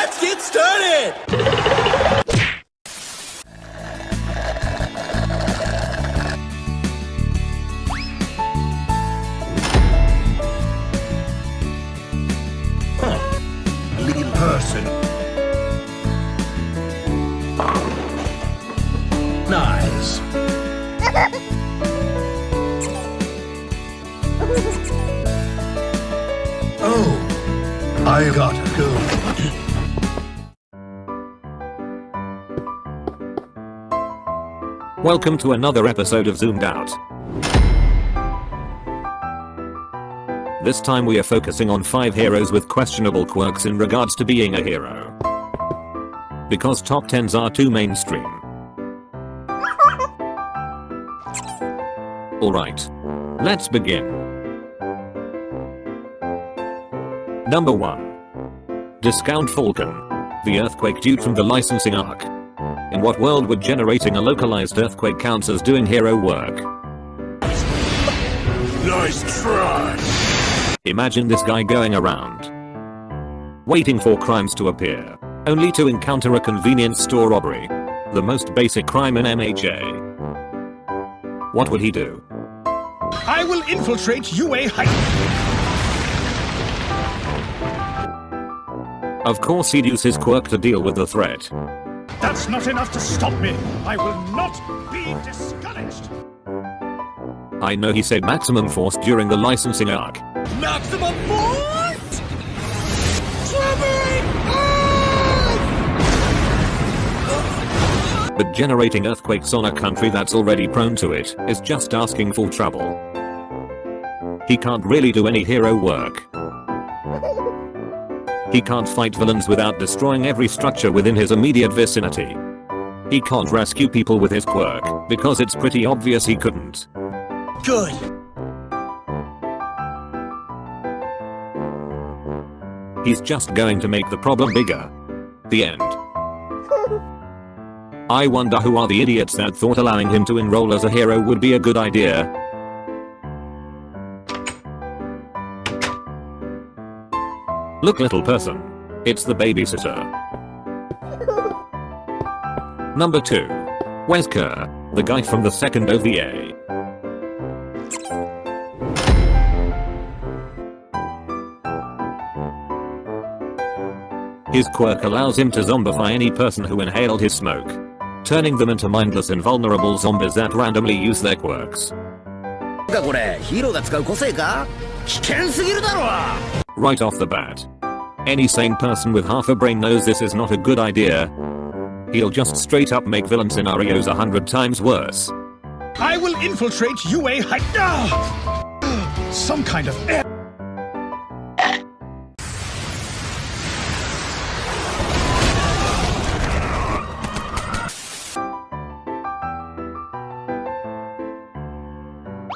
Let's get started! Lead person. Nice. Oh, I gotta go. Welcome to another episode of Zoomed Out. This time we are focusing on 5 heroes with questionable quirks in regards to being a hero. Because top 10s are too mainstream. Alright. Let's begin. Number 1. Discount Falcon. The earthquake due from the licensing arc. In what world would generating a localized earthquake counts as doing hero work? Nice try. Imagine this guy going around, waiting for crimes to appear, only to encounter a convenience store robbery. The most basic crime in MHA. What would he do? I will infiltrate UA Height. Of course he'd use his quirk to deal with the threat. That's not enough to stop me. I will not be discouraged. I know he said maximum force during the licensing arc. Maximum force! Trembling earth! But generating earthquakes on a country that's already prone to it is just asking for trouble. He can't really do any hero work. He can't fight villains without destroying every structure within his immediate vicinity. He can't rescue people with his quirk, because it's pretty obvious he couldn't. Good. He's just going to make the problem bigger. The end. I wonder who are the idiots that thought allowing him to enroll as a hero would be a good idea. Look, little person. It's the babysitter. Number 2. Wesker, the guy from the second OVA. His quirk allows him to zombify any person who inhaled his smoke, turning them into mindless invulnerable zombies that randomly use their quirks. Right off the bat. Any sane person with half a brain knows this is not a good idea. He'll just straight up make villain scenarios 100 times worse. I will infiltrate UA Height. Some kind of air.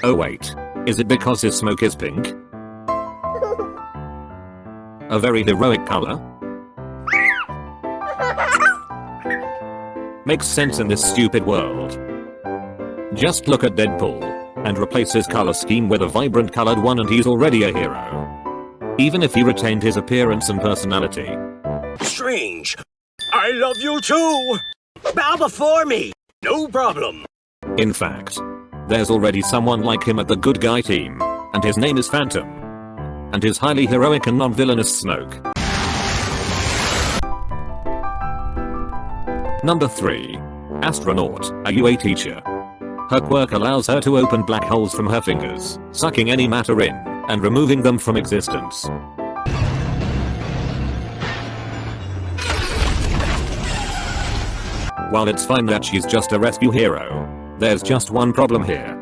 Oh wait. Is it because his smoke is pink? A very heroic color? Makes sense in this stupid world. Just look at Deadpool, and replace his color scheme with a vibrant colored one and he's already a hero. Even if he retained his appearance and personality. Strange. I love you too! Bow before me! No problem! In fact, there's already someone like him at the good guy team, and his name is Phantom. And his highly heroic and non-villainous smoke. Number 3. Astronaut, a UA teacher. Her quirk allows her to open black holes from her fingers, sucking any matter in, and removing them from existence. While it's fine that she's just a rescue hero, there's just one problem here.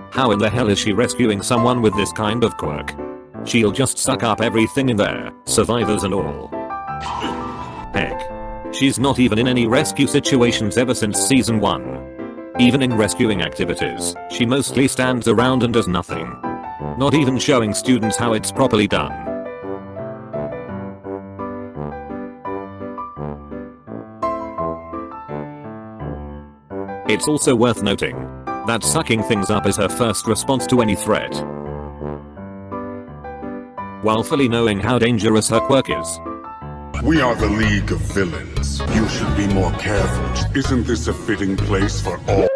How in the hell is she rescuing someone with this kind of quirk? She'll just suck up everything in there, survivors and all. Heck. She's not even in any rescue situations ever since season 1. Even in rescuing activities, she mostly stands around and does nothing. Not even showing students how it's properly done. It's also worth noting that sucking things up is her first response to any threat. While fully knowing how dangerous her quirk is. We are the League of Villains. You should be more careful. Isn't this a fitting place for all?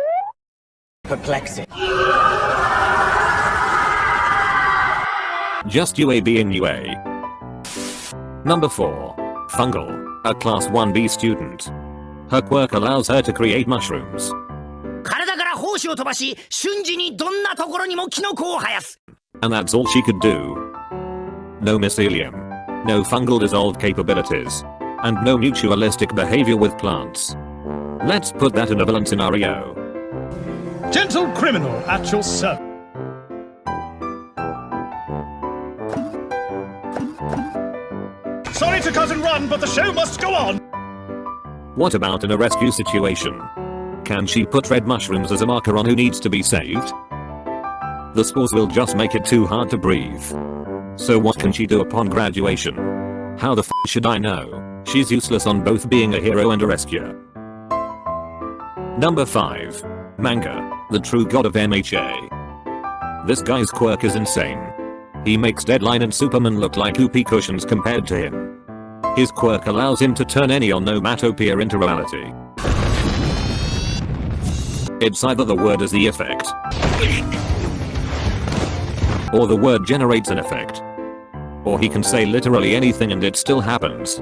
Perplexing. Just UA being UA. Number 4. Fungal, a class 1B student. Her quirk allows her to create mushrooms. 体から胞子を飛ばし、瞬時にどんなところにもキノコを生やす。 And that's all she could do. No mycelium. No fungal dissolved capabilities. And no mutualistic behavior with plants. Let's put that in a villain scenario. Gentle criminal at your service. Sorry to cut and run, but the show must go on. What about in a rescue situation? Can she put red mushrooms as a marker on who needs to be saved? The spores will just make it too hard to breathe. So what can she do upon graduation? How the f should I know? She's useless on both being a hero and a rescuer. Number 5. Manga, the true god of MHA. This guy's quirk is insane. He makes Deadline and Superman look like whoopee cushions compared to him. His quirk allows him to turn any onomatopoeia into reality. It's either the word as the effect, or the word generates an effect. Or he can say literally anything and it still happens.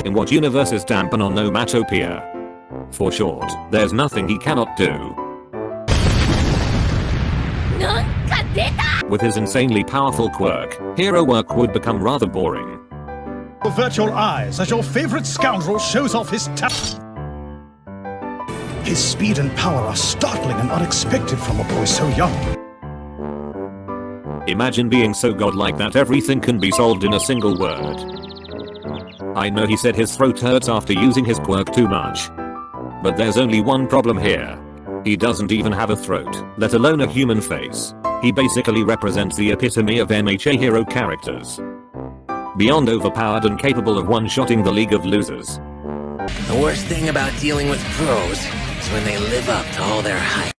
In what universe is dampen onomatopoeia? For short, there's nothing he cannot do. With his insanely powerful quirk, hero work would become rather boring. Avert your eyes as your favorite scoundrel shows off his talent. His speed and power are startling and unexpected from a boy so young. Imagine being so godlike that everything can be solved in a single word. I know he said his throat hurts after using his quirk too much. But there's only one problem here. He doesn't even have a throat, let alone a human face. He basically represents the epitome of MHA hero characters. Beyond overpowered and capable of one-shotting the League of Losers. The worst thing about dealing with pros is when they live up to all their hype.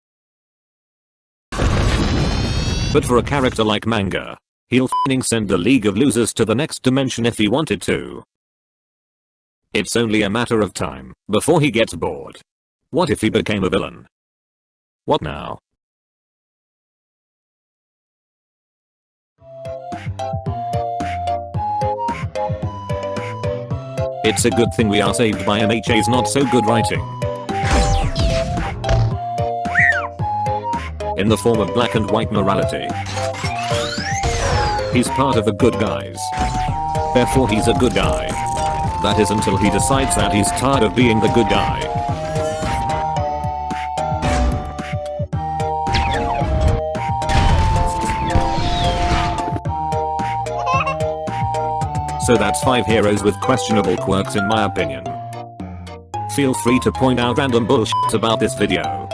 But for a character like Manga, he'll f***ing send the League of Losers to the next dimension if he wanted to. It's only a matter of time before he gets bored. What if he became a villain? What now? It's a good thing we are saved by MHA's not so good writing. In the form of black and white morality. He's part of the good guys. Therefore he's a good guy. That is until he decides that he's tired of being the good guy. So that's 5 heroes with questionable quirks in my opinion. Feel free to point out random bullshit about this video.